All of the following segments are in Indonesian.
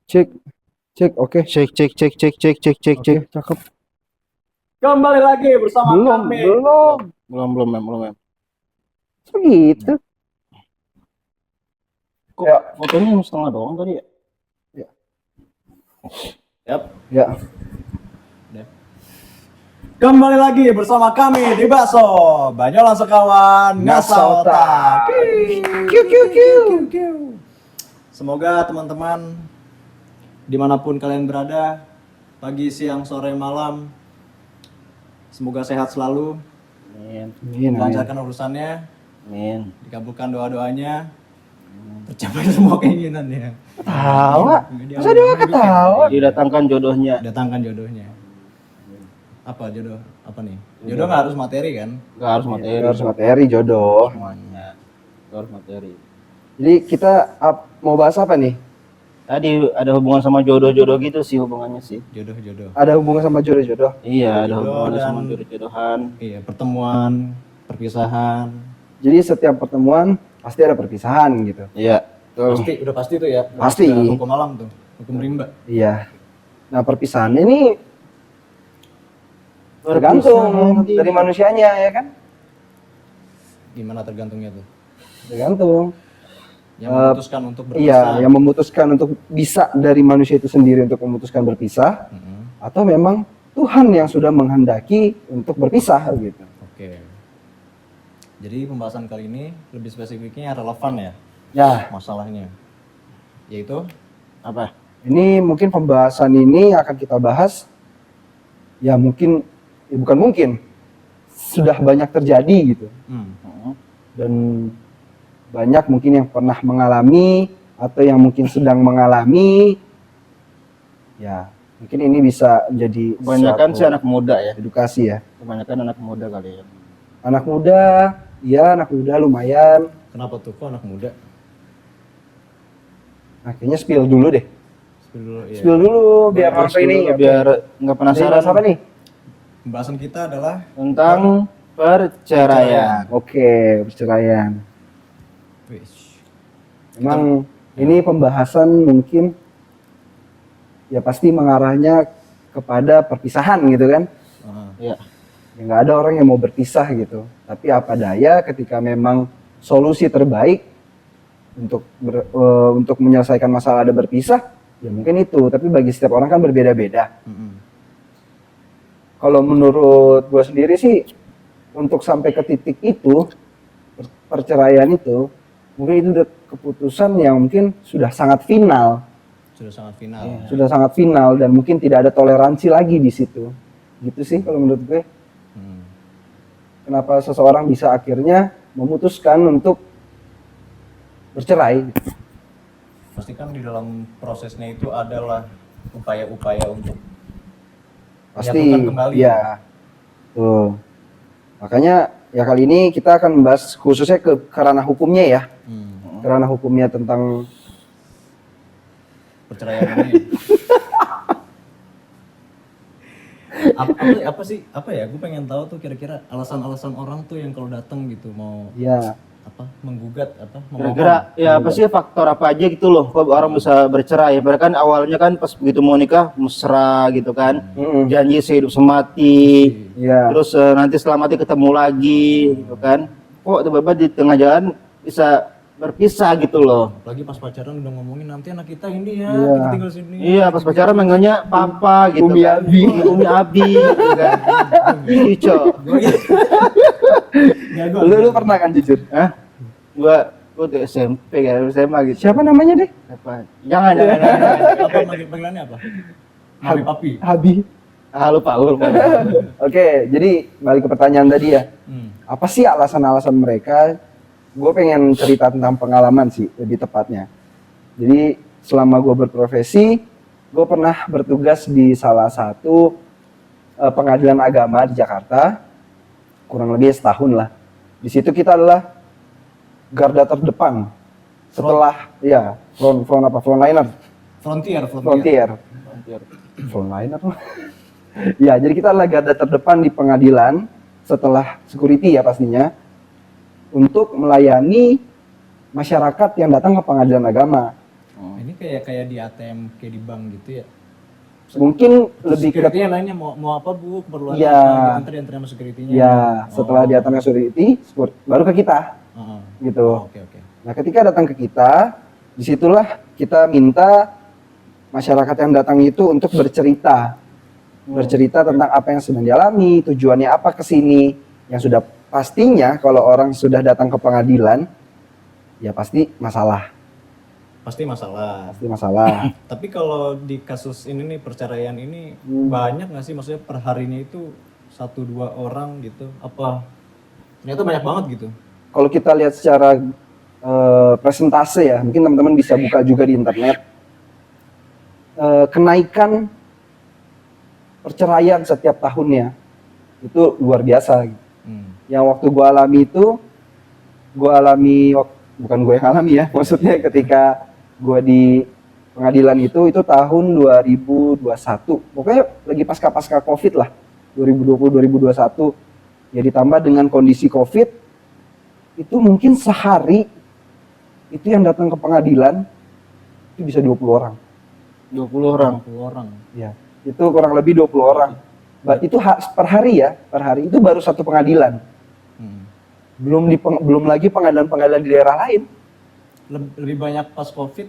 Cek, cek, oke. Cek. Cakep. Kembali lagi bersama Belum, kami. Belum, Mem. Segitu. Kok Ya. fotonya setengah doang tadi ya? Ya. Yap. Ya. Kembali lagi bersama kami di Bakso Banyolan Sekawan Ngasauta. Semoga teman-teman dimanapun kalian berada, pagi, siang, sore, malam, semoga sehat selalu, Amin. melancarkan urusannya, Amin. dikabulkan doa-doanya, tercapai semua keinginannya. Ketawa. Masa dia ketawa? Didatangkan jodohnya. Datangkan jodohnya. Apa jodoh? Apa nih? Jodoh nggak harus materi kan? Gak harus materi. Harus materi jodoh. Semuanya. Gak harus materi. Jadi kita mau bahas apa nih? Tadi ada hubungan sama jodoh-jodoh gitu sih hubungannya sih. Jodoh-jodoh. Ada hubungan sama jodoh-jodoh. Iya, ada Jodoh hubungannya dan- sama jodoh-jodohan. Iya, pertemuan, perpisahan. Jadi setiap pertemuan pasti ada perpisahan gitu. Iya. Pasti, udah pasti tuh ya. Pasti. Udah hukum alam tuh, hukum rimba. Iya. Nah, perpisahan ini tergantung dari manusianya ya kan? Gimana tergantungnya tuh? Tergantung. Yang memutuskan untuk berpisah. Iya, yang memutuskan untuk bisa dari manusia itu sendiri untuk memutuskan berpisah, atau memang Tuhan yang sudah menghendaki untuk berpisah gitu. Oke. Jadi pembahasan kali ini lebih spesifiknya relevan ya Ya, masalahnya. Yaitu Apa? ini mungkin pembahasan ini akan kita bahas. Ya mungkin, ya bukan mungkin, sudah banyak terjadi gitu. Dan banyak mungkin yang pernah mengalami atau yang mungkin sedang mengalami. Ya, mungkin ini bisa menjadi Kebanyakan suatu sih anak muda ya. edukasi ya. Kebanyakan anak muda kali ya. Anak muda, ya anak muda lumayan. kenapa tuh kok anak muda? Nah, kayaknya spill dulu deh. Spill dulu ya. Spill dulu biar Terus orang ini dulu biar nggak penasaran apa nih? Pembahasan kita adalah tentang perceraian. Oke, perceraian. wish. Emang ini pembahasan mungkin ya pasti mengarahnya kepada perpisahan gitu kan. Ya. Ya nggak ada orang yang mau berpisah gitu. Tapi apa daya ketika memang solusi terbaik untuk menyelesaikan masalah ada berpisah, ya mungkin itu. Tapi bagi setiap orang kan berbeda-beda. Kalau menurut gue sendiri sih, untuk sampai ke titik itu, perceraian itu, mungkin itu udah keputusan yang mungkin sudah sangat final. Sudah sangat final. Sudah sangat final dan mungkin tidak ada toleransi lagi di situ. Gitu sih kalau menurut gue. Kenapa seseorang bisa akhirnya memutuskan untuk bercerai. Pastikan di dalam prosesnya itu adalah upaya-upaya untuk Pasti, menyatukan kembali. ya. Tuh. Makanya ya kali ini kita akan membahas khususnya ke ranah hukumnya ya. Ke ranah hukumnya tentang perceraian ini. apa sih apa ya? Gue pengen tahu tuh kira-kira alasan-alasan orang tuh yang kalau datang gitu mau ya apa menggugat apa Kira-kira ya apa sih faktor apa aja gitu loh kok orang bisa bercerai. Padahal kan awalnya kan pas begitu mau nikah mesra gitu kan. Janji sehidup semati. ya Terus nanti setelah mati ketemu lagi gitu kan. Kok tiba-tiba di tengah jalan bisa berpisah gitu loh. apalagi pas pacaran udah ngomongin nanti anak kita ini ya, Iya. kita tinggal sini. Iya, pas pacaran manggilnya papa gitu Umi kan. Abi. Umi Abi gitu kan. Ih, Cok. lu pernah kan jujur? Hah? Gua tuh SMP kan, SMA gitu. Siapa namanya deh? Apa? Jangan. Apa panggilannya apa? Mami papi. Habi. Ah, lupa. Oke, jadi balik ke pertanyaan tadi ya. Apa sih alasan-alasan mereka? Gue pengen cerita tentang pengalaman sih, lebih tepatnya. Jadi selama gue berprofesi, gue pernah bertugas di salah satu pengadilan agama di Jakarta, kurang lebih setahun lah. Di situ kita adalah garda terdepan. Setelah ya frontliner. Frontliner. Ya, jadi kita adalah garda terdepan di pengadilan setelah security ya pastinya untuk melayani masyarakat yang datang ke pengadilan agama. Ini kayak di ATM, kayak di bank gitu ya. Mungkin lebih ke Security-nya lainnya mau apa Bu, keperluan Iya. apa gitu, ntar diantar sama security-nya. ya setelah dia datang ke security baru ke kita Heeh. gitu. Oke. Nah, ketika datang ke kita, disitulah kita minta masyarakat yang datang itu untuk bercerita tentang apa yang sedang dialami, tujuannya apa ke sini. Yang sudah pastinya kalau orang sudah datang ke pengadilan, ya pasti masalah. Pasti masalah. Tapi kalau di kasus ini nih, perceraian ini banyak nggak sih, maksudnya per harinya itu 1-2 orang gitu? Apa ternyata banyak banget gitu? Kalau kita lihat secara presentase ya, mungkin teman-teman bisa buka juga di internet. Kenaikan perceraian setiap tahunnya itu luar biasa. Yang waktu gue alami bukan gue yang alami ya, maksudnya ketika gue di pengadilan itu tahun 2021, pokoknya lagi pasca COVID lah, 2020-2021, ya ditambah dengan kondisi COVID, itu mungkin sehari itu yang datang ke pengadilan itu bisa 20 orang. 20 orang. 20 orang. Ya, itu kurang lebih 20 orang. Itu per hari itu baru satu pengadilan. Belum lagi pengadilan-pengadilan di daerah lain. Lebih banyak pas COVID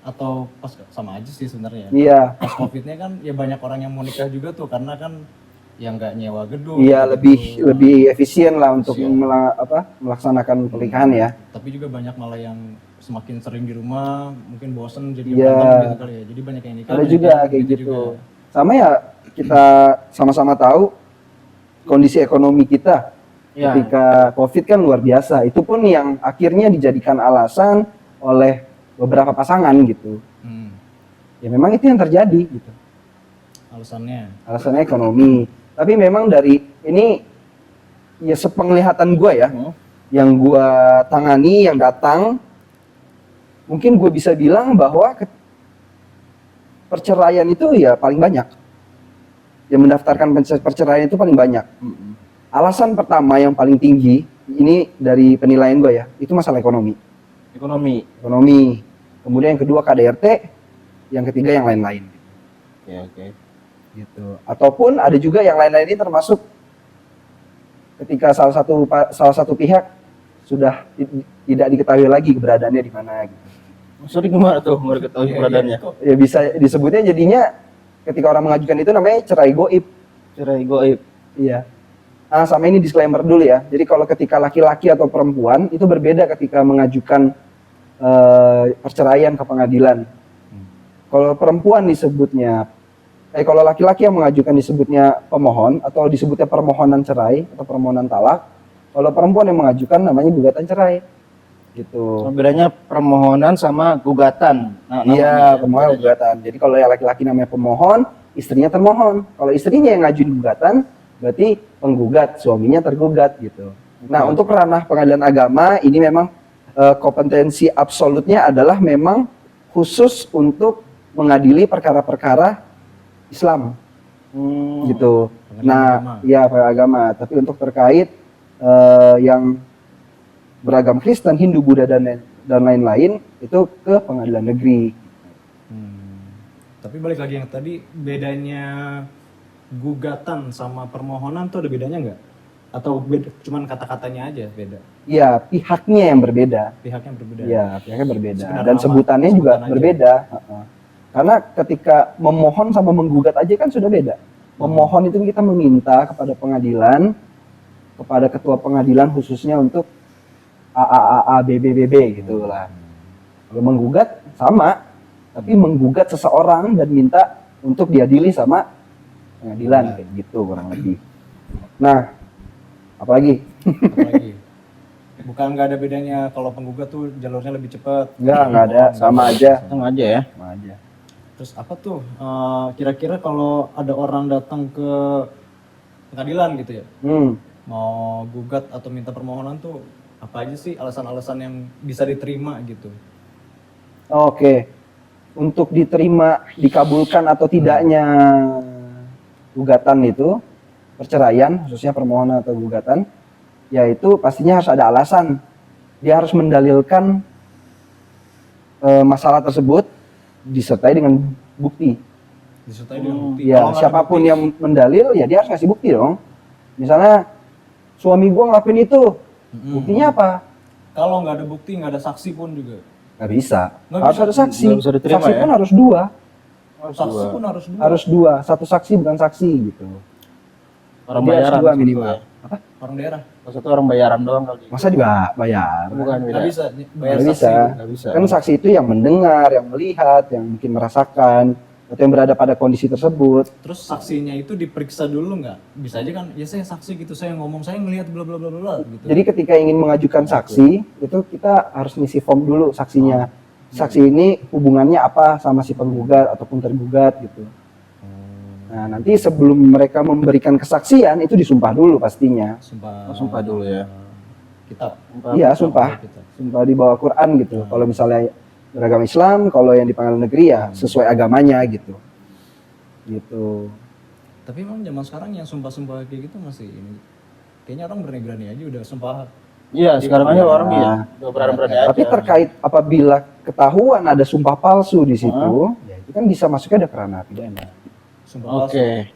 atau pas, sama aja sih sebenarnya. Iya. Pas COVID-nya kan ya banyak orang yang mau nikah juga tuh, karena kan yang nggak nyewa gedung. Iya, gitu. lebih efisien lah untuk melaksanakan pernikahan ya. Tapi juga banyak malah yang semakin sering di rumah, mungkin bosen jadi Iya. berantem gitu kali ya. Jadi banyak yang nikah. Ada juga kayak gitu. juga. Sama ya, kita sama-sama tahu kondisi ekonomi kita Ya. ketika COVID kan luar biasa. Itu pun yang akhirnya dijadikan alasan oleh beberapa pasangan gitu. Ya memang itu yang terjadi gitu. Alasannya ekonomi. Tapi memang dari ini ya sepenglihatan gue ya, yang gue tangani, yang datang, mungkin gue bisa bilang bahwa perceraian itu ya paling banyak. Yang mendaftarkan perceraian itu paling banyak. Alasan pertama yang paling tinggi, ini dari penilaian gue ya, itu masalah ekonomi. Ekonomi. Kemudian yang kedua KDRT, yang ketiga yang lain-lain. Oke. Gitu. Ataupun ada juga yang lain-lain ini termasuk ketika salah satu pihak sudah tidak diketahui lagi keberadaannya di mana gitu. Maksudnya gimana tuh mereka tahu keberadaannya? Ya bisa disebutnya jadinya ketika orang mengajukan itu namanya cerai goib. Cerai goib. Iya. Nah, sama ini disclaimer dulu ya. Jadi kalau ketika laki-laki atau perempuan itu berbeda ketika mengajukan perceraian ke pengadilan. Kalau perempuan disebutnya kalau laki-laki yang mengajukan disebutnya pemohon atau disebutnya permohonan cerai atau permohonan talak. Kalau perempuan yang mengajukan namanya gugatan cerai. Gitu. Bedanya permohonan sama gugatan. Iya, pemohon gugatan. Jadi kalau yang laki-laki namanya pemohon, istrinya termohon. Kalau istrinya yang ngajuin gugatan, berarti penggugat, suaminya tergugat gitu. Nah, untuk ranah pengadilan agama ini memang kompetensi absolutnya adalah memang khusus untuk mengadili perkara-perkara Islam. Gitu. Nah, ya agama. Tapi untuk terkait yang beragam Kristen, Hindu, Buddha dan lain-lain itu ke pengadilan negeri. Tapi balik lagi yang tadi, bedanya gugatan sama permohonan tuh ada bedanya nggak? Atau cuman kata-katanya aja beda? Iya, pihaknya yang berbeda. Pihaknya berbeda. Iya, pihaknya berbeda. Sebenarnya Dan sebutannya juga sebutan aja. berbeda. Karena ketika memohon sama menggugat aja kan sudah beda. Memohon itu kita meminta kepada pengadilan, kepada ketua pengadilan khususnya untuk A, B, gitu lah. Kalau menggugat sama, tapi menggugat seseorang dan minta untuk diadili sama pengadilan kayak gitu kurang lebih. Nah, apalagi? Bukan nggak ada bedanya kalau penggugat tuh jalurnya lebih cepat? Nggak ada, sama aja. Sama aja ya. Sama aja. Terus apa tuh kira-kira kalau ada orang datang ke pengadilan gitu ya, mau gugat atau minta permohonan tuh apa aja sih alasan-alasan yang bisa diterima gitu? Oke, untuk diterima, dikabulkan atau tidaknya gugatan itu, perceraian, khususnya permohonan atau gugatan, yaitu pastinya harus ada alasan. Dia harus mendalilkan masalah tersebut disertai dengan bukti. Disertai dengan bukti. Ya, Kalau nggak ada siapapun bukti, yang mendalil ya dia harus ngasih bukti dong. Misalnya suami gua ngelakuin itu, buktinya apa? kalau nggak ada bukti, nggak ada saksi pun juga. Nggak bisa. Nggak Harus bisa. ada saksi. Nggak bisa diterima, Saksi ya? pun harus dua. Saksi pun harus dua. Harus dua. Satu saksi bukan saksi gitu. Orang Jadi harus bayaran dua satu minimal. ya. Apa? Orang daerah. Kalau satu orang bayaran doang kali. Masa juga bayar? Bukan beda. Nggak bisa bayar Nggak saksi. bisa. Nggak bisa. Kan saksi itu yang mendengar, yang melihat, yang mungkin merasakan, atau yang berada pada kondisi tersebut. Terus saksinya itu diperiksa dulu nggak? Bisa aja kan, ya saya saksi gitu, saya ngomong, saya ngelihat bla bla bla bla bla gitu. Jadi ketika ingin mengajukan saksi, itu kita harus ngisi form dulu saksinya. Saksi ini hubungannya apa sama si penggugat ataupun tergugat gitu. Nah, nanti sebelum mereka memberikan kesaksian itu disumpah dulu pastinya. Sumpah. Oh, sumpah dulu ya. Kitab. Iya, sumpah. Sumpah di bawah Quran gitu. Kalau misalnya beragama Islam, kalau yang di pengadilan negeri ya sesuai agamanya gitu. Gitu. Tapi emang zaman sekarang yang sumpah-sumpah kayak gitu masih ini. Kayaknya orang berani-berani aja udah sumpah. Iya, sekarang aja orang Nah, iya. Udah berani-berani aja. Tapi terkait apabila ketahuan ada sumpah palsu di situ, ya itu kan bisa masuknya ada kerana pidana. Sumpah palsu. Oke.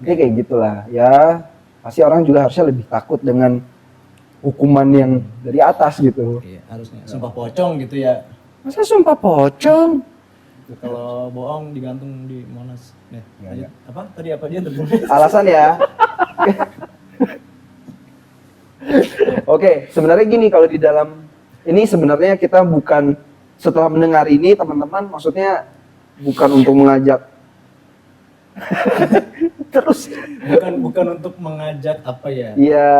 Jadi kayak gitulah. Ya, pasti orang juga harusnya lebih takut dengan hukuman yang dari atas gitu. Iya, harusnya. Sumpah pocong gitu ya. Masa sumpah pocong? Kalau bohong digantung di Monas. Nih, lanjut. Apa? Tadi apa dia tertulis? Alasan ya. Oke, sebenarnya gini, kalau di dalam ini sebenarnya kita bukan, setelah mendengar ini teman-teman, maksudnya bukan untuk mengajak terus bukan untuk mengajak apa ya? ya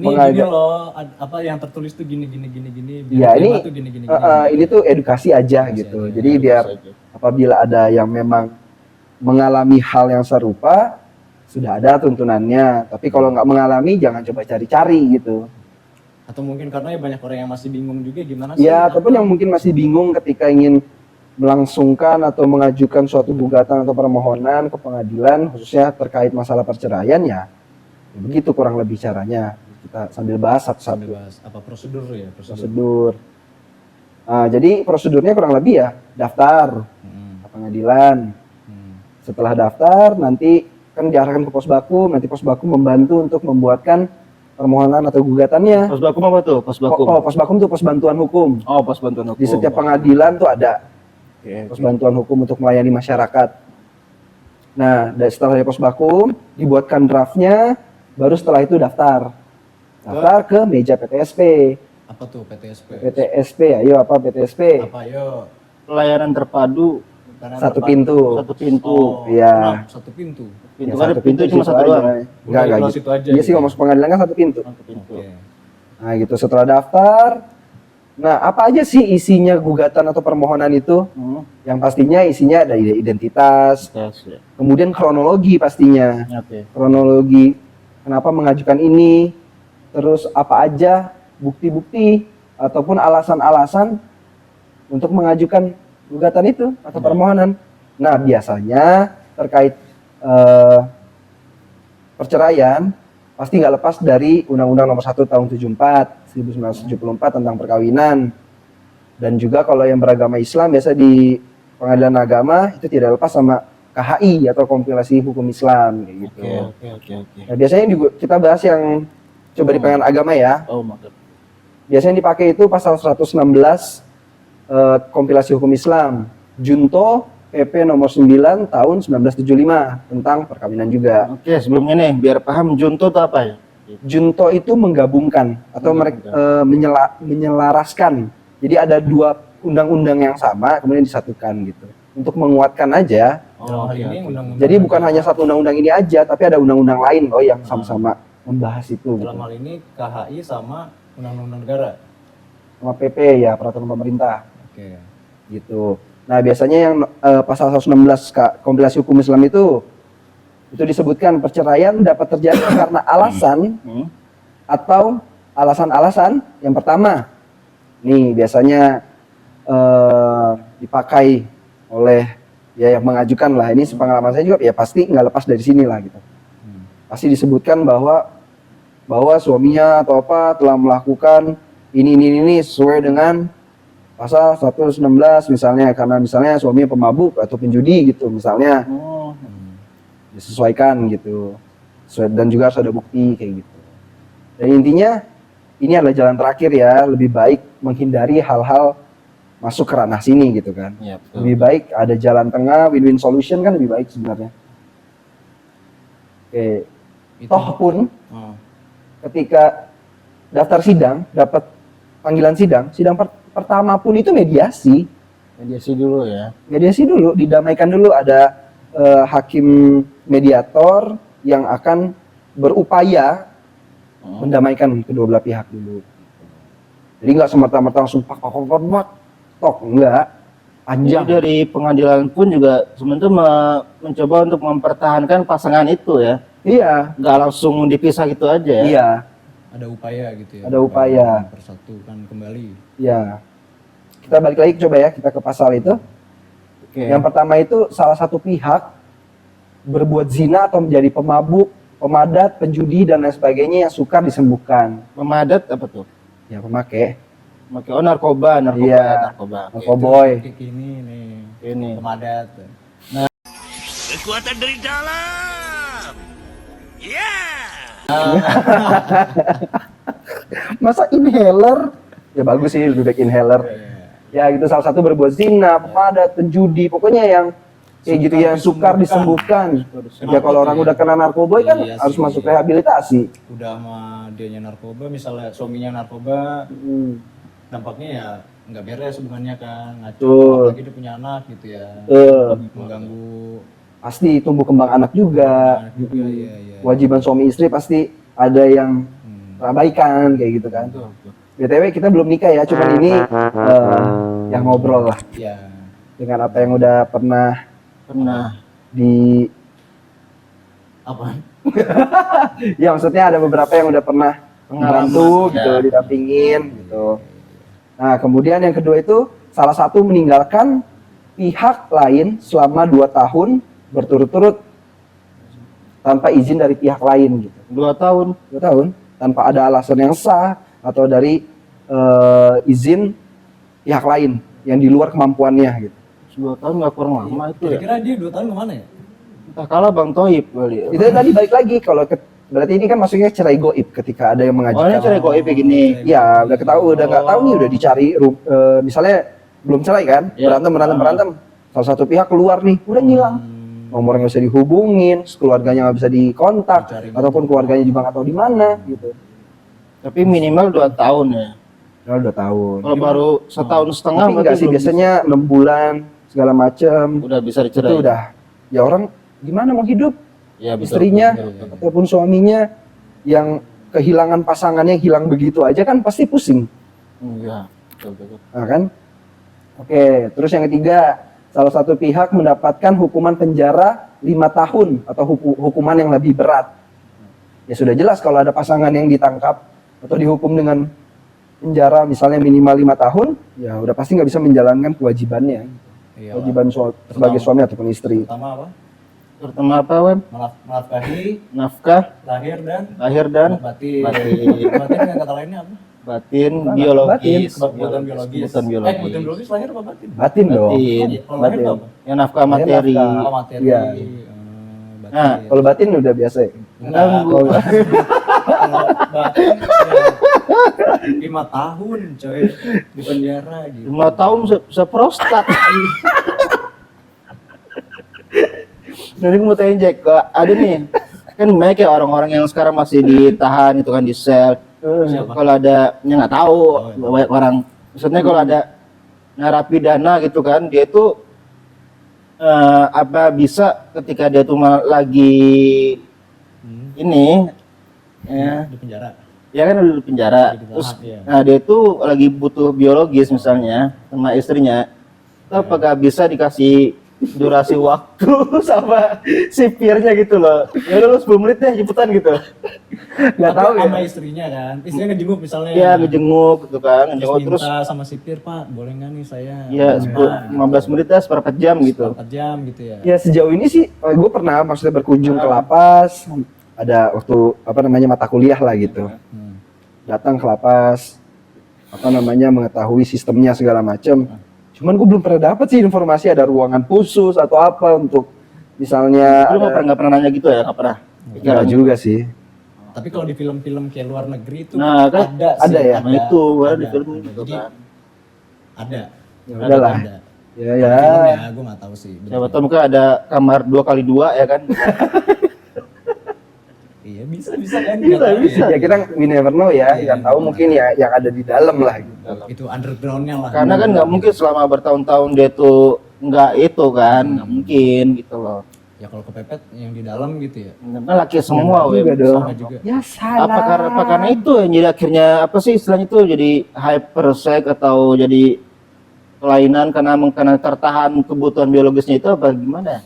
Nih gini loh, apa yang tertulis tuh gini. Ya ini Tuh gini. ini tuh edukasi aja gitu. aja. Jadi biar apabila ada yang memang mengalami hal yang serupa, sudah ada tuntunannya. Tapi kalau nggak mengalami, jangan coba cari-cari gitu. Atau mungkin karena ya banyak orang yang masih bingung juga gimana sih? Ya, ataupun yang mungkin masih bingung ketika ingin melangsungkan atau mengajukan suatu gugatan atau permohonan ke pengadilan, khususnya terkait masalah perceraian ya begitu kurang lebih caranya. Kita sambil bahas satu-satu. Bahas apa prosedur ya? Prosedur. Nah, jadi prosedurnya kurang lebih ya daftar ke pengadilan. Setelah daftar nanti kan diarahkan ke Posbakum, nanti Posbakum membantu untuk membuatkan permohonan atau gugatannya. Posbakum apa tuh? Posbakum. Oh, Posbakum tuh pos bantuan hukum. Oh, pos bantuan hukum. Di setiap pengadilan tuh ada Oke. pos bantuan hukum untuk melayani masyarakat. Nah, setelah dari Posbakum dibuatkan draftnya, baru setelah itu daftar ke meja PTSP. Apa tuh PTSP? PTSP, ayo apa PTSP? Apa yo? Pelayanan terpadu Satu pintu. satu pintu. Oh, Iya. kenapa satu pintu. Pintu Ya, kan satu pintu cuma situ satu aja. doang. Enggak Kalau gitu. situ aja Iya gitu. sih, kalau masuk pengadilan kan satu pintu. Satu pintu. Oke. Nah, gitu setelah daftar. Nah, apa aja sih isinya gugatan atau permohonan itu? Yang pastinya isinya ada identitas, Tes, ya. kemudian kronologi pastinya. Oke. Kronologi kenapa mengajukan ini, terus apa aja bukti-bukti ataupun alasan-alasan untuk mengajukan gugatan itu atau permohonan. Nah, biasanya terkait perceraian pasti nggak lepas dari Undang-Undang Nomor 1 Tahun 1974 tentang perkawinan. Dan juga kalau yang beragama Islam biasa di pengadilan agama itu tidak lepas sama KHI atau kompilasi hukum Islam kayak gitu. Oke. Nah, biasanya juga kita bahas yang coba di pengadilan agama ya. Oh, mantap. Biasanya dipakai itu pasal 116 kompilasi hukum Islam, Junto PP nomor 9 tahun 1975 tentang perkawinan juga. Oke, sebelumnya nih biar paham junto itu apa ya? Junto itu menggabungkan atau menyelaraskan. Jadi ada dua undang-undang yang sama kemudian disatukan gitu. Untuk menguatkan aja. Dalam hal ini undang-undang. Jadi bukan hanya satu undang-undang ini aja, tapi ada undang-undang lain loh yang sama-sama membahas itu. Dalam hal ini KHI sama undang-undang negara. Sama PP ya, peraturan pemerintah. Oke. Gitu. Nah, biasanya yang pasal 116 kompilasi hukum Islam itu disebutkan perceraian dapat terjadi karena alasan atau alasan-alasan yang pertama. Nih, biasanya dipakai oleh ya yang mengajukan lah. Ini sepengalaman saya juga ya pasti nggak lepas dari sini lah gitu. Pasti disebutkan bahwa suaminya atau apa telah melakukan ini sesuai dengan pasal 116 misalnya, karena misalnya suaminya pemabuk atau penjudi gitu misalnya, disesuaikan gitu. Dan juga harus ada bukti kayak gitu. Dan intinya ini adalah jalan terakhir ya, lebih baik menghindari hal-hal masuk ke ranah sini gitu kan. Iya, betul. Lebih baik ada jalan tengah, win-win solution kan lebih baik sebenarnya. Oke. Toh pun ketika daftar sidang, dapat panggilan sidang, pertama pun itu mediasi. Mediasi dulu ya. Mediasi dulu, didamaikan dulu, ada hakim mediator yang akan berupaya mendamaikan kedua belah pihak dulu. Jadi nggak semerta-merta langsung pak, tok, enggak. Panjang. Jadi dari pengadilan pun juga sebenarnya mencoba untuk mempertahankan pasangan itu ya. Iya. Nggak langsung dipisah gitu aja ya. Iya. Ada upaya gitu ya. Ada upaya. Persatukan kembali. Iya. Kita balik lagi coba ya, kita ke pasal itu. Oke. Yang pertama itu salah satu pihak berbuat zina atau menjadi pemabuk, pemadat, penjudi dan lain sebagainya yang sukar disembuhkan. Pemadat apa tuh? Ya pemakai. Narkoba. Iya. Narkoboy. Kayak gini nih. Ini. Pemadat. Kekuatan dari dalam. Ya. Masa inhaler? Ya bagus sih, lebih baik inhaler. Ya gitu, salah satu berbuat zina, pemadat, penjudi, pokoknya yang kayak gitu yang sukar disembuhkan. Ya kalau orang udah kena narkoboy kan Iya harus sih. masuk rehabilitasi. Udah sama dianya narkoba, misalnya suaminya narkoba, dampaknya ya nggak beres hubungannya kan, ngaco, Betul. apalagi dia punya anak gitu ya, mengganggu Pasti tumbuh kembang anak juga. anak juga, iya. Kewajiban suami istri pasti ada yang terabaikan kayak gitu kan. BTW kita belum nikah ya, cuman ini yang ngobrol lah Iya. dengan apa yang udah pernah di Apa? ya maksudnya ada beberapa yang udah pernah membantu ya. gitu, didampingin gitu. Nah kemudian yang kedua itu salah satu meninggalkan pihak lain selama 2 tahun berturut-turut tanpa izin dari pihak lain gitu. 2 tahun. 2 tahun tanpa ada alasan yang sah atau dari izin pihak lain yang di luar kemampuannya gitu. 2 tahun nggak kurang lama itu ya. Kira-kira dia 2 tahun kemana ya? Entah kalah Bang Toib kali ya. Itu tadi balik lagi kalau berarti ini kan maksudnya cerai goib ketika ada yang Oh ini mengajukan. cerai goib kayak gini. Ya udah ketahui, udah nggak tahu nih, udah dicari misalnya belum cerai kan, Ya. berantem. Salah satu pihak keluar nih, udah ngilang. Nomornya nggak bisa dihubungin, keluarganya nggak bisa dikontak, ataupun keluarganya juga nggak tahu di mana gitu. Tapi minimal 2 tahun ya. Ya udah tahun. Kalau baru setahun setengah Tapi enggak berarti sih, belum biasanya 6 bulan segala macem. udah bisa dicerai. Itu udah. Ya orang gimana mau hidup? Ya, betul, Istrinya betul. ataupun suaminya yang kehilangan pasangannya hilang begitu aja kan pasti pusing. Iya, betul. Nah, kan? Oke, terus yang ketiga, salah satu pihak mendapatkan hukuman penjara 5 tahun atau hukuman yang lebih berat. Ya sudah jelas kalau ada pasangan yang ditangkap atau dihukum dengan penjara misalnya minimal 5 tahun, ya udah pasti nggak bisa menjalankan kewajibannya. Iya. Kewajiban sebagai suami ataupun istri. Pertama apa? Pertama apa, Wem? Menafkahi Nafkah, lahir dan batin, batin. Batin dengan kata lainnya apa? batin, biologis. Kebutuhan biologis. Kebutuhan biologis. Kebutuhan biologis lahir apa batin? Batin dong. Batin. Kalau lahir Batin. itu apa? Yang nafkah materi. nafkah. Oh, materi. Iya. Batin. Nah, Kalau batin udah biasa ya. Mengganggu. Kalau batin 5 tahun coy di penjara gitu. 5 tahun seprostat. Jadi mau tanya Jack, ada nih kan banyak ya orang-orang yang sekarang masih ditahan itu kan di sel. Siapa? Kalau ada yang nggak tahu, banyak orang. Maksudnya kalau ada narapidana gitu kan, dia itu apa bisa ketika dia tuh lagi ini ya Di penjara. ya kan udah di penjara, Lagi ditahan, terus iya. nah dia tuh lagi butuh biologis misalnya sama istrinya, itu apakah bisa dikasih durasi waktu sama sipirnya gitu loh, ya udah lu 10 menit deh jemputan gitu, Nggak Tapi tahu ya. sama istrinya kan. Istrinya ngejenguk misalnya. ya ngejenguk gitu kan, Terus ngejenguk terus minta sama sipir, Pak, boleh nggak nih saya? ya Nah, 15 menit dah seperempat jam gitu. 4 jam gitu ya. Ya sejauh ini sih, gue pernah maksudnya berkunjung ke lapas, ada waktu apa namanya mata kuliah lah gitu. Datang ke lapas, mengetahui sistemnya segala macam. Cuman gue belum pernah dapat sih informasi ada ruangan khusus atau apa untuk misalnya. Lu nggak pernah nanya gitu ya? Nggak pernah. Enggak juga sih. Tapi kalau di film-film kayak luar negeri itu Nah, kan ada ya? Nah, itu baru di Ada. film itu Jadi, kan. ada. Ya udahlah. Ada. Ya Film ya, gue nggak tahu sih. Siapa tahu mungkin ada kamar 2x2 ya kan? Iya bisa kan? Bisa, Nggak tahu bisa. ya. Ya kita we never know ya, yang tahu mungkin ya yang ada di dalam lah gitu. Itu undergroundnya lah. Karena kan nggak mungkin selama bertahun-tahun dia tuh nggak itu kan, nggak mungkin gitu loh. Ya kalau kepepet yang di dalam gitu ya. Karena laki semua, juga weh. dong. Sama juga. Ya salah. Apa karena itu yang jadi akhirnya apa sih istilahnya itu jadi hypersex atau jadi kelainan karena tertahan kebutuhan biologisnya itu apa gimana?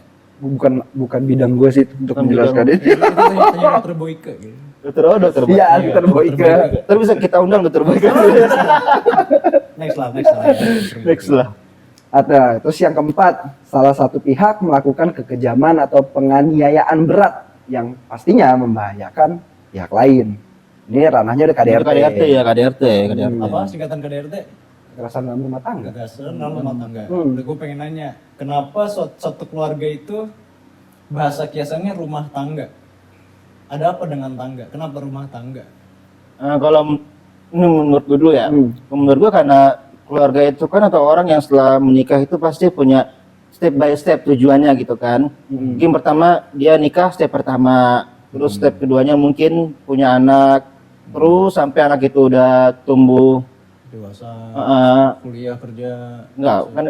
Bukan bidang gue sih untuk Bukan menjelaskan bidang. itu. Itu tanya dokter Boyke gitu. Dokter Iya, Boyke. Dokter Boyke. Terus bisa kita undang dokter Boyke. Next lah. Next lah. Terus yang keempat, salah satu pihak melakukan kekejaman atau penganiayaan berat yang pastinya membahayakan pihak lain. Ini ranahnya udah KDRT. KDRT ya, KDRT. Apa singkatan KDRT? Kekerasan dalam rumah tangga. Gagasan dalam rumah tangga. Hmm. Udah gue pengen nanya, kenapa satu keluarga itu bahasa kiasannya rumah tangga? Ada apa dengan tangga? Kenapa rumah tangga? Nah, kalau ini menurut gue dulu ya, Hmm. menurut gue karena keluarga itu kan atau orang yang setelah menikah itu pasti punya step by step tujuannya gitu kan. Mungkin pertama dia nikah step pertama, terus step keduanya mungkin punya anak, terus sampai anak itu udah tumbuh, Dewasa, kuliah kuliah, kerja. enggak kan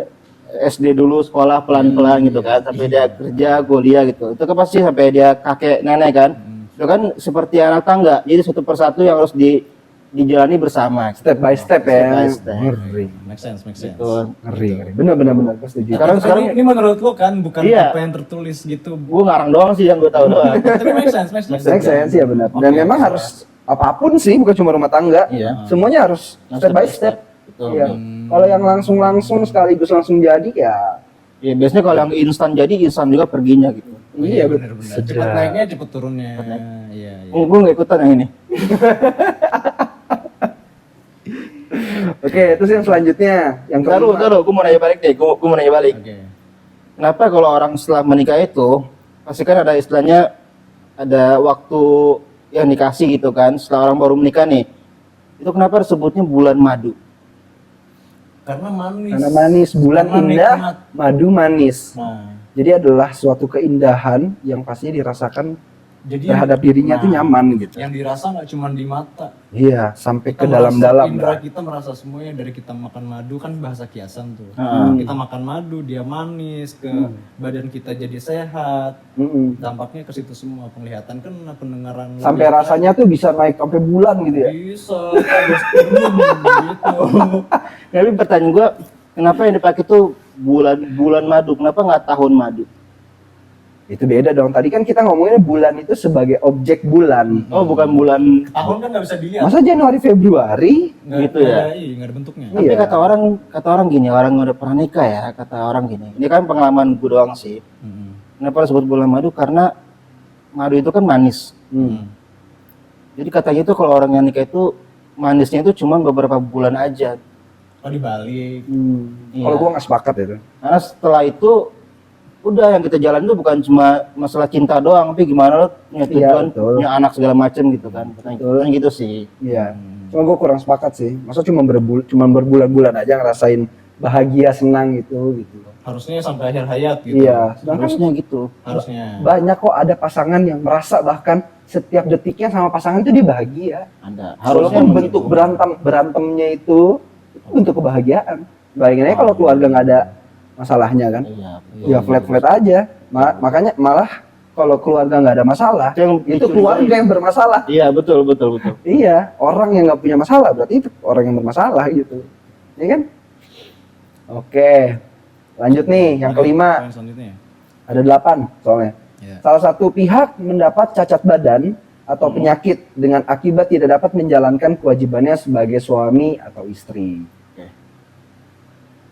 SD dulu sekolah pelan-pelan gitu kan, sampai dia kerja kuliah gitu. Itu kan pasti sampai dia kakek nenek kan. Itu kan seperti anak tangga, jadi satu persatu yang harus dijalani bersama. Step by step ya. Step by step. Ngeri. Make sense. Gitu. Ngeri. Benar, gue setuju. Sekarang ini menurut lo kan bukan Iya. apa yang tertulis gitu. Gue ngarang doang sih yang gue tahu doang. Tapi make sense. Make sense ya benar. Dan Oke, memang oke. harus apapun sih, bukan cuma rumah tangga. Iya. Semuanya harus step by step. Betul. Iya. Kalau yang langsung sekaligus langsung jadi ya Ya biasanya kalau yang instan jadi instan juga perginya gitu. iya benar. betul. Cepet naiknya, cepet turunnya. Iya. Gue nggak ikutan yang ini. Oke, terus yang selanjutnya yang Taruh, gue mau nanya balik deh. Gue mau nanya balik. Oke. Kenapa kalau orang setelah menikah itu pasti kan ada istilahnya ada waktu yang dikasih gitu kan setelah orang baru menikah nih. Itu kenapa disebutnya bulan madu? Karena manis. Karena manis, bulan Karena indah, nikmat. madu manis. Nah, Jadi adalah suatu keindahan yang pastinya dirasakan jadi terhadap dirinya tuh nyaman gitu. Yang dirasa nggak cuma di mata. Iya, sampai ke Kita dalam-dalam. indera lah. kita merasa semuanya dari kita makan madu kan bahasa kiasan tuh. Hmm. Kita makan madu dia manis ke badan kita jadi sehat. Mm-mm. Dampaknya ke situ semua, penglihatan kan, pendengaran. Sampai lihat, rasanya tuh bisa naik sampai bulan gitu ya. bisa terus turun gitu. Tapi pertanyaan gue, kenapa yang dipakai tuh bulan madu? Kenapa nggak tahun madu? Itu beda dong. Tadi kan kita ngomongin bulan itu sebagai objek bulan. Oh bukan bulan. Tahun kan nggak bisa dilihat. Masa Januari Februari? Nggak- gitu nggak ya? ada- Iya, nggak ada bentuknya. Iya. Tapi kata orang gini, orang yang udah pernah nikah ya, kata orang gini. Ini kan pengalaman gue doang sih. Mm-mm. Kenapa disebut bulan madu? Karena madu itu kan manis. Hmm. Jadi katanya itu kalau orang yang nikah itu manisnya itu cuma beberapa bulan aja. Oh dibalik. Iya. Kalau gua nggak sepakat itu. Karena setelah itu udah yang kita jalan itu bukan cuma masalah cinta doang, tapi gimana lo punya Iya, tujuan, betul. punya anak segala macem gitu kan. Katanya gitu sih. Iya. Cuma gua kurang sepakat sih. Masa cuma berbulan-bulan aja ngerasain bahagia, senang gitu. Harusnya sampai akhir hayat gitu. Iya. Sedangkan Harusnya gitu. Harusnya. banyak kok ada pasangan yang merasa bahkan setiap detiknya sama pasangan itu dia bahagia. Ada. Walaupun Harusnya bentuk berantemnya itu bentuk kebahagiaan. Bayangin aja kalau keluarga nggak ada masalahnya kan, Iya. ya flat aja. Makanya malah kalau keluarga nggak ada masalah, Yang itu dicurigai. keluarga yang bermasalah. Iya betul. Iya, orang yang nggak punya masalah berarti itu orang yang bermasalah gitu, ya kan? Oke, lanjut nih yang Oke, kelima. poin selanjutnya. Ada 8 soalnya. Iya. Salah satu pihak mendapat cacat badan atau penyakit dengan akibat tidak dapat menjalankan kewajibannya sebagai suami atau istri.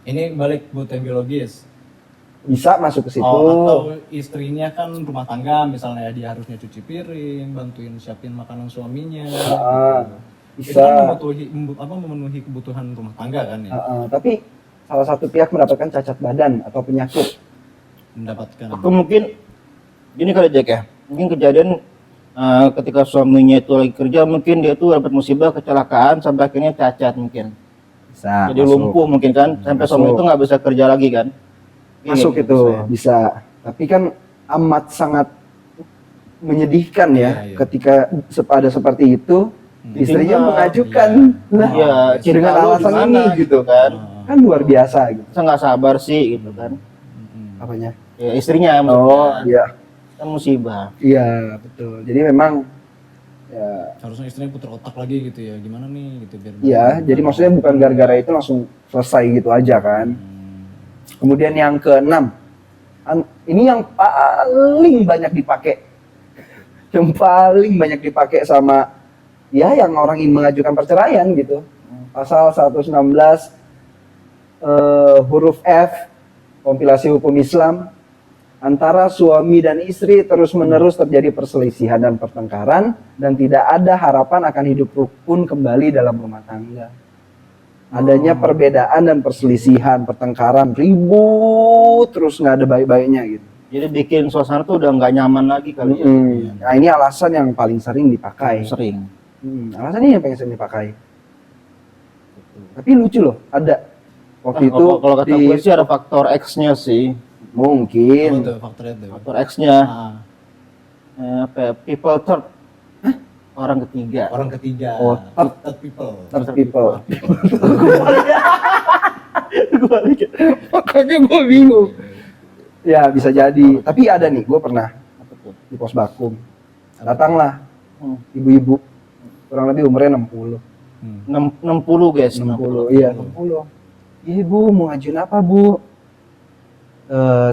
Ini balik buat biologis. Bisa masuk ke situ. Oh, atau istrinya kan rumah tangga, misalnya dia harusnya cuci piring, bantuin siapin makanan suaminya. Ah. Itu bisa. kan memenuhi kebutuhan rumah tangga kan ya. Tapi salah satu pihak mendapatkan cacat badan atau penyakit. Mendapatkan. Atau mungkin gini kali Jack ya, mungkin kejadian ketika suaminya itu lagi kerja, mungkin dia tuh dapat musibah kecelakaan sampai akhirnya cacat mungkin. Bisa. Jadi lumpuh mungkin kan, sampai suami itu nggak bisa kerja lagi kan. Masuk Gini, itu gitu, bisa. Tapi kan amat sangat menyedihkan ya Iya. ketika ada seperti itu. Istrinya Ditinggal. mengajukan lah Iya, cinta dengan lu alasan gimana ini gitu kan. kan luar biasa gitu. Saya nggak sabar sih gitu kan. Apanya? Ya istrinya Oh maksudnya. iya, Kan musibah. iya betul. Jadi memang ya Harusnya istrinya putar otak lagi gitu ya. Gimana nih gitu biar. iya. Jadi maksudnya bukan gara-gara itu langsung selesai gitu aja kan. Kemudian yang keenam, ini yang paling banyak dipakai, yang paling banyak dipakai sama ya yang orang yang mengajukan perceraian gitu. Pasal 116 huruf F kompilasi hukum Islam, antara suami dan istri terus-menerus terjadi perselisihan dan pertengkaran dan tidak ada harapan akan hidup rukun kembali dalam rumah tangga. Adanya perbedaan dan perselisihan, pertengkaran, ribut terus nggak ada baik-baiknya gitu. Jadi bikin suasana tuh udah nggak nyaman lagi kali ya. Nah ini alasan yang paling sering dipakai. Sering. Alasan ini yang paling sering dipakai. Tapi lucu loh, ada waktu itu Kalau kata gue sih ada faktor X-nya sih. Apa mungkin tuh faktornya tuh? Faktor X-nya Ah, people third. Orang ketiga. orang ketiga. Oh, third people. third people. Gue Makanya gue bingung. Ya bisa jadi. Tapi ada nih, gue pernah di pos bakum. Datanglah ibu-ibu, kurang lebih umurnya 60. 60 guys. 60, iya 60. Ibu mau ngajuin apa bu?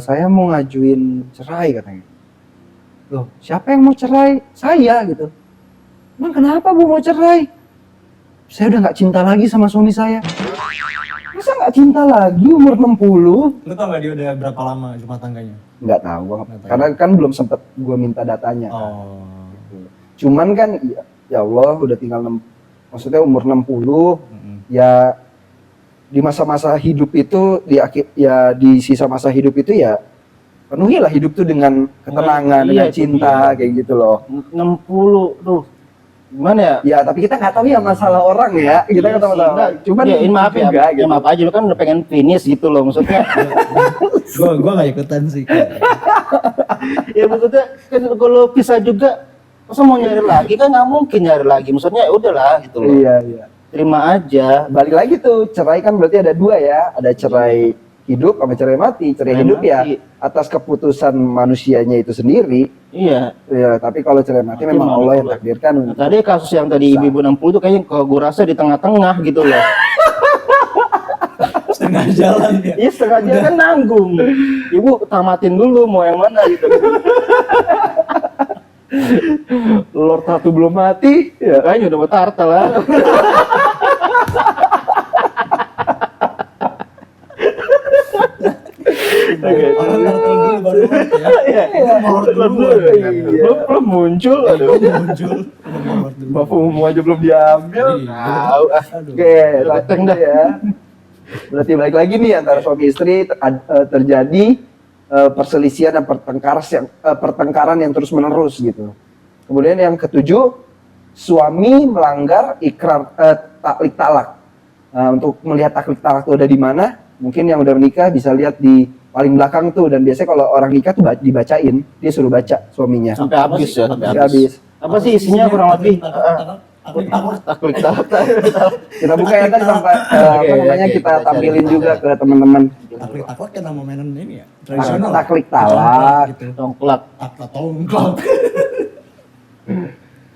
Saya mau ngajuin cerai katanya. Loh, siapa yang mau cerai? Saya gitu. Emang kenapa bu mau cerai? Saya udah nggak cinta lagi sama suami saya. Masa nggak cinta lagi umur 60? Lu tau gak dia udah berapa lama rumah tangganya? Nggak tahu, Nggak tahu. karena kan belum sempet gue minta datanya. Oh. Cuman kan ya Allah udah tinggal maksudnya umur 60 ya di masa-masa hidup itu di sisa masa hidup itu ya penuhilah hidup tuh dengan ketenangan, Iya, dengan itu cinta kayak gitu loh. 60 tuh. Gimana ya? Ya tapi kita nggak tahu ya masalah orang ya, kita nggak tahu. Cuman ya, maaf ya, juga, ya maaf aja lu kan udah pengen finish gitu loh maksudnya. Gua gak ikutan sih. Ya maksudnya kan kalau pisah juga masa mau nyari lagi kan nggak mungkin nyari lagi, maksudnya ya udahlah gitu loh. Iya iya. Terima aja. Balik lagi tuh cerai kan berarti ada dua ya, ada cerai hidup sama cerai mati. Cerai Cerai hidup ya mati. atas keputusan manusianya itu sendiri. Iya. Ya, tapi kalau cerai mati Mati memang malu. Allah yang takdirkan. Nah, tadi kasus yang tadi ibu-ibu 60 tuh kayaknya kalau gue rasa di tengah-tengah gitu loh. Setengah jalan ya. Iya setengah jalan kan nanggung. Ibu tamatin dulu mau yang mana gitu. Lord satu belum mati, Ya kayaknya udah mau tartal lah. Orang turtle dulu baru mati ya. Iya. Belum muncul. Aduh. Muncul. Bafumu aja belum diambil. Tahu ah. Oke, Beteng lanjut dah. ya. Berarti balik lagi nih antara suami istri terjadi perselisihan dan pertengkaran yang terus menerus gitu. Kemudian yang ketujuh, suami melanggar ikrar taklik talak. Untuk melihat taklik talak itu ada di mana? Mungkin yang udah menikah bisa lihat di paling belakang tuh, dan biasanya kalau orang nikah tuh dibacain, dia suruh baca suaminya. Sampai habis ya, sampai Sampai habis. habis. Apa sih isinya kurang lebih? Taklik talak. Kita buka ya tadi sampai apa namanya oke, kita kita tampilin cari, juga kita ke teman-teman. Taklik kan nama mainan ini ya. Tradisional. Taklik talak. Gitu. Tongklak. Takla tongklak.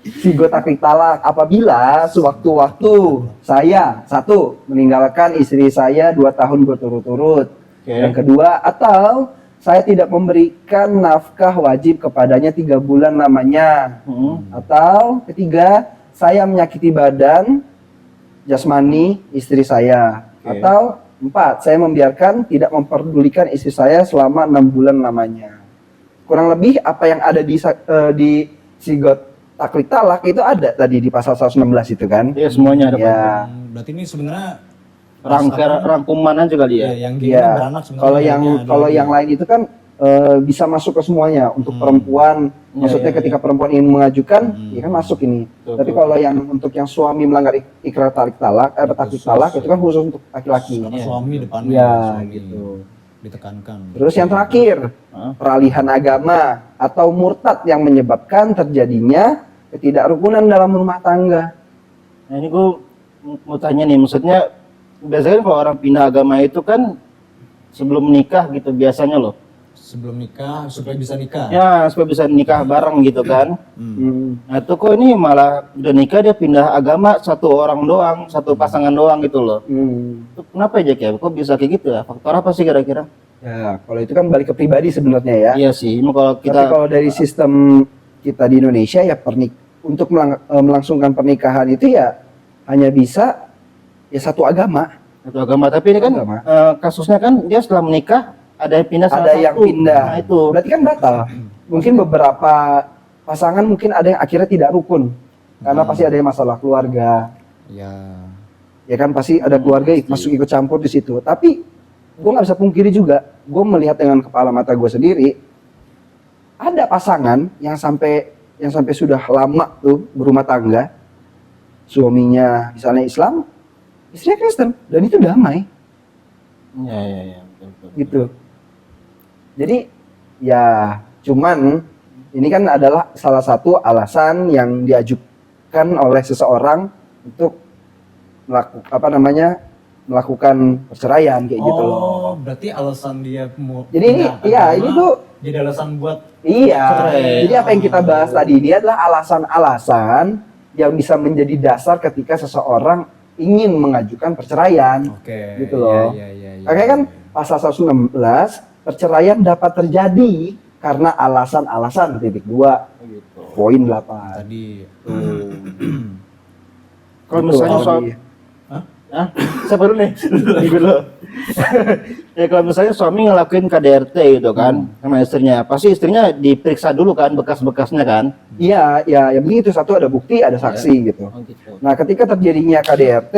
Sigo taklik talak apabila sewaktu-waktu saya satu meninggalkan istri saya 2 tahun berturut-turut. Oke. Yang kedua, atau saya tidak memberikan nafkah wajib kepadanya 3 bulan lamanya. Atau ketiga, saya menyakiti badan jasmani istri saya. Oke. Atau 4, saya membiarkan tidak memperdulikan istri saya selama 6 bulan lamanya. Kurang lebih apa yang ada di sigot taklid talak itu ada tadi di pasal 116 itu kan. Iya, semuanya ada. Ya. Berarti ini sebenarnya Rangkuman aja kali ya. yang gini Iya. beranak sebenarnya. Kalau ada lagi. yang lain itu kan bisa masuk ke semuanya untuk perempuan. Maksudnya ketika perempuan ingin mengajukan, ya kan masuk ini. Betul, Tapi kalau yang untuk yang suami melanggar ikrar taklid talak, taklid talak itu kan khusus untuk laki-laki. Karena suami depannya Iya, suami gitu. ditekankan. Terus yang terakhir, peralihan agama atau murtad yang menyebabkan terjadinya ketidakrukunan dalam rumah tangga. Nah ini gue mau tanya nih, maksudnya biasanya kalau orang pindah agama itu kan sebelum nikah gitu biasanya loh. Sebelum nikah supaya bisa nikah. Ya supaya bisa nikah bareng gitu kan. Nah itu kok ini malah udah nikah dia pindah agama satu orang doang, satu pasangan doang gitu loh. Itu kenapa ya Jack ya? Kok bisa kayak gitu ya? Faktor apa sih kira-kira? Ya, kalau itu kan balik ke pribadi sebenarnya ya. Iya sih, ini kalau Tapi kita kalau dari sistem kita di Indonesia ya untuk melangsungkan pernikahan itu ya hanya bisa ya satu agama. satu agama, tapi ini kan Agama. kasusnya kan dia setelah menikah ada yang pindah salah Ada satu. yang pindah. Nah, itu. Berarti kan batal. Mungkin beberapa pasangan mungkin ada yang akhirnya tidak rukun. Karena pasti ada yang masalah keluarga. Ya. Ya kan pasti ada keluarga masuk ikut campur di situ. Tapi gue nggak bisa pungkiri juga, gue melihat dengan kepala mata gue sendiri, ada pasangan yang sampai sudah lama tuh berumah tangga, suaminya misalnya Islam, istrinya Kristen, dan itu damai Iya, betul. gitu. Jadi ya cuman ini kan adalah salah satu alasan yang diajukan oleh seseorang untuk melakukan perceraian kayak gitu loh. Oh, berarti alasan dia mau Jadi ini pindah iya agama ini tuh jadi alasan buat iya. cerai. Jadi apa yang kita bahas tadi ini adalah alasan-alasan yang bisa menjadi dasar ketika seseorang ingin mengajukan perceraian. Oke. Gitu loh. Iya. Makanya kan pasal 116 perceraian dapat terjadi karena alasan-alasan titik 2 poin 8. Tadi Kalau Gitu, misalnya kalau suami, di- Hah? Siapa dulu nih? Lagi dulu. Ya kalau misalnya suami ngelakuin KDRT gitu kan sama istrinya, pasti istrinya diperiksa dulu kan bekas-bekasnya kan. Iya, ya begitu, satu ada bukti, ada saksi gitu. Oh gitu. Nah, ketika terjadinya KDRT,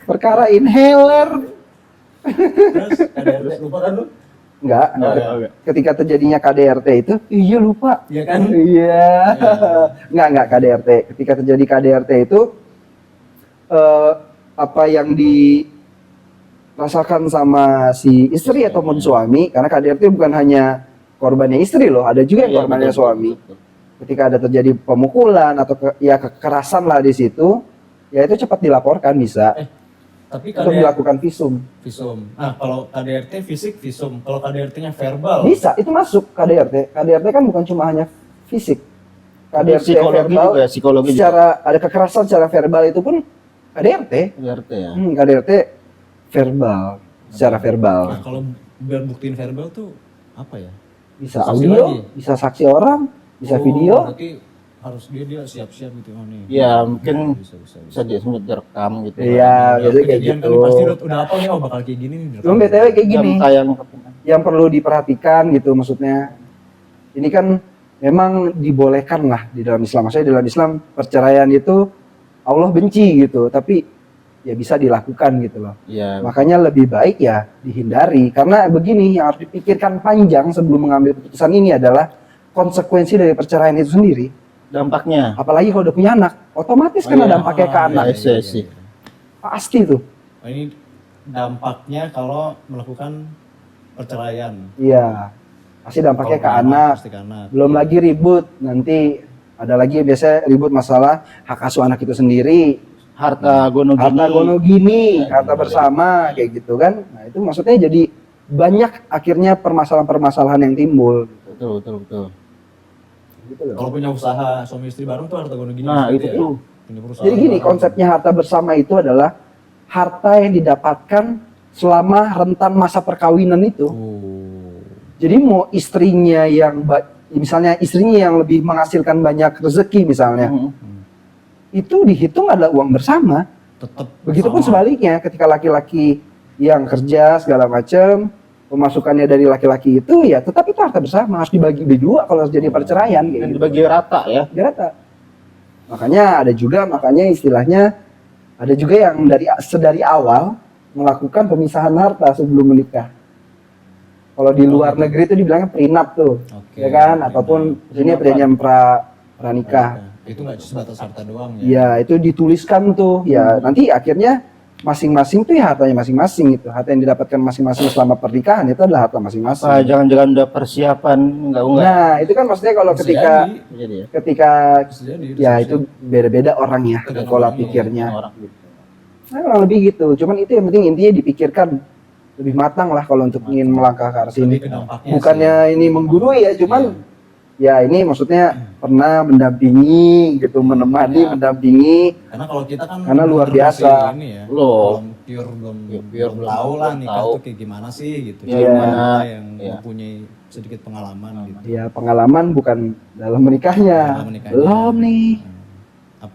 perkara inhaler terus ada lupa kan lu? enggak. Enggak. Ketika terjadinya KDRT itu, iya lupa. Iya kan? Iya. Enggak KDRT. Ketika terjadi KDRT itu apa yang dirasakan sama si istri ataupun suami, karena KDRT bukan hanya korbannya istri loh, ada juga yang Iya, korbannya betul, suami. betul. Ketika ada terjadi pemukulan atau kekerasan lah di situ, ya itu cepat dilaporkan bisa Tapi untuk dilakukan visum. visum. Nah, kalau KDRT fisik visum, kalau KDRT-nya verbal. Bisa, itu masuk KDRT. KDRT kan bukan cuma hanya fisik. KDRT Psikologi verbal, juga ya, psikologi secara ada kekerasan secara verbal itu pun KDRT. KDRT ya. KDRT verbal, secara verbal. Nah, kalau biar buktiin verbal tuh apa ya? Bisa saksi audio, lagi? bisa saksi orang, bisa Oh, video. Berarti harus dia siap-siap gitu oh, nih. Iya, mungkin bisa. bisa dia sempat direkam gitu. Iya, Ya, biasanya kayak kejadian gitu. kali pasti udah apa nih, oh bakal kayak gini nih. Cuma BTW kayak Jam gini, tayang yang perlu diperhatikan gitu maksudnya. Ini kan memang dibolehkan lah di dalam Islam. Maksudnya di dalam Islam perceraian itu Allah benci gitu, tapi ya bisa dilakukan gitu loh. Iya. Makanya lebih baik ya dihindari. Karena begini, yang harus dipikirkan panjang sebelum mengambil keputusan ini adalah konsekuensi dari perceraian itu sendiri. Dampaknya. Apalagi kalau udah punya anak, otomatis kan iya. ada dampaknya ke anak. Iya, sih. Pasti tuh. Oh, ini dampaknya kalau melakukan perceraian. Iya. Pasti dampaknya ke Kalau anak. pasti ke anak. Belum lagi ribut, nanti ada lagi biasanya ribut masalah hak asuh anak itu sendiri. Harta gono gini. Harta gono gini, harta bersama, kayak gitu kan. Nah itu maksudnya jadi banyak akhirnya permasalahan-permasalahan yang timbul. Betul. Gitu loh. Kalau punya usaha suami istri bareng tuh harta gono gini. Nah, maksudnya itu ya? tuh. Punya perusahaan Jadi gini, bareng. konsepnya harta bersama itu adalah harta yang didapatkan selama rentan masa perkawinan itu. Oh. Jadi mau istrinya yang misalnya istrinya yang lebih menghasilkan banyak rezeki misalnya, itu dihitung adalah uang bersama. Tetap Begitupun sebaliknya, ketika laki-laki yang kerja segala macam, pemasukannya dari laki-laki itu ya tetap itu harta bersama, harus dibagi dua kalau jadi perceraian kayak Dan gitu. dibagi rata ya. Dibagi rata. Makanya istilahnya ada juga yang dari awal melakukan pemisahan harta sebelum menikah. Kalau di luar negeri itu dibilangnya prenup tuh, Oke, ya kan? prenup. Ataupun ini perjanjian pranikah. Itu nggak cuma sebatas harta doang ya. Ya itu dituliskan tuh, ya nanti akhirnya masing-masing tuh ya hartanya masing-masing itu. Harta yang didapatkan masing-masing selama pernikahan itu adalah harta masing-masing. Jangan-jangan udah persiapan enggak. Nah itu kan maksudnya kalau Bisa ketika jadi. Jadi ya. ketika Bisa jadi, ya bisa itu beda-beda orang ya Tergantung pola orangnya, pikirnya. Orang gitu. Nah, kurang lebih gitu. Cuman itu yang penting intinya dipikirkan lebih matang lah kalau untuk ingin melangkah ke arah sini. Lebih ke dampaknya Bukannya ini menggurui ya, cuman ya ini maksudnya pernah mendampingi gitu, menemani, mendampingi. Karena kalau kita kan Karena luar bener-bener biasa. masih ini ya, Belum. belum belum tahu lah belum nikah tahu. tuh kayak gimana sih gitu. Ya, Cuma gimana, kita yang ya. mempunyai sedikit pengalaman gitu. Ya pengalaman bukan dalam menikahnya. Dalam menikahnya. Belum nih.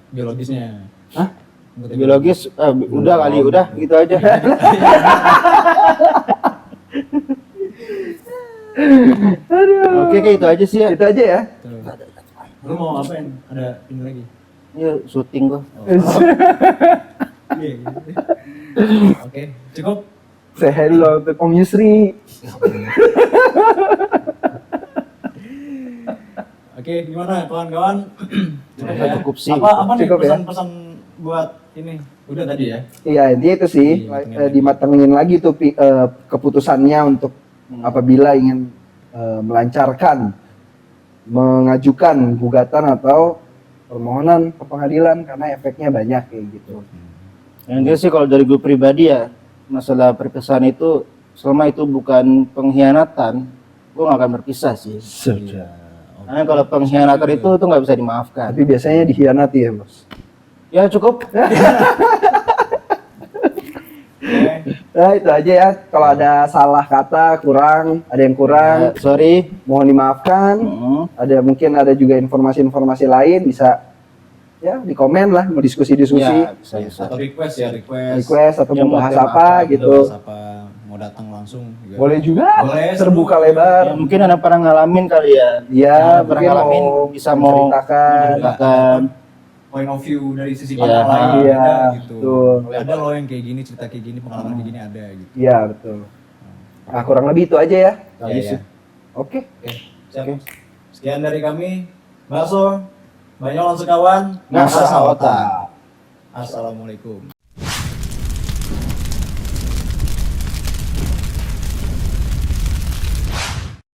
Biologisnya. Hah? Biologis udah kali, udah gitu aja. Oke, kayak itu aja sih ya. Itu aja ya. Tuh. Lu mau apain? Ada ini lagi? Ini syuting gua. Iya. Oke, cukup. Say hello untuk Om Yusri. Oke, gimana kawan-kawan? Cukup ya? Cukup sih. Apa nih Cukup ya? pesan-pesan buat ini? Udah tadi ya? Iya, intinya itu sih dimatengin lagi tuh keputusannya untuk apabila ingin melancarkan mengajukan gugatan atau permohonan ke pengadilan karena efeknya banyak kayak gitu. Yang dia sih kalau dari gue pribadi ya, masalah perpisahan itu selama itu bukan pengkhianatan, gue gak akan berpisah sih. Sudah. Karena kalau pengkhianatan itu tuh nggak bisa dimaafkan. Tapi biasanya dikhianati ya, Bos. Ya cukup. Nah, itu aja ya. Kalau ada salah kata, ada yang kurang, Sorry. mohon dimaafkan. Mungkin ada juga informasi-informasi lain bisa ya di komen lah, mau diskusi-diskusi, Ya, bisa. Atau request request atau Yang mau bahas mau apa tema gitu. Bahas apa, mau datang langsung juga. Boleh juga, Boleh, terbuka seru. lebar. Ya, mungkin ada pernah ngalamin kali ya. Ya, pernah mungkin ngalamin bisa mau menceritakan. Point of view dari sisi Iya, pandang lain iya, beda gitu. betul. Ada loh yang kayak gini, cerita kayak gini, pengalaman kayak gini ada gitu. Iya, betul. Nah, kurang lebih itu aja ya. Iya, iya. Oke. Oke, siap. Sekian dari kami. Bakso, Banyolan sekawan, Ngasa otak. Assalamualaikum.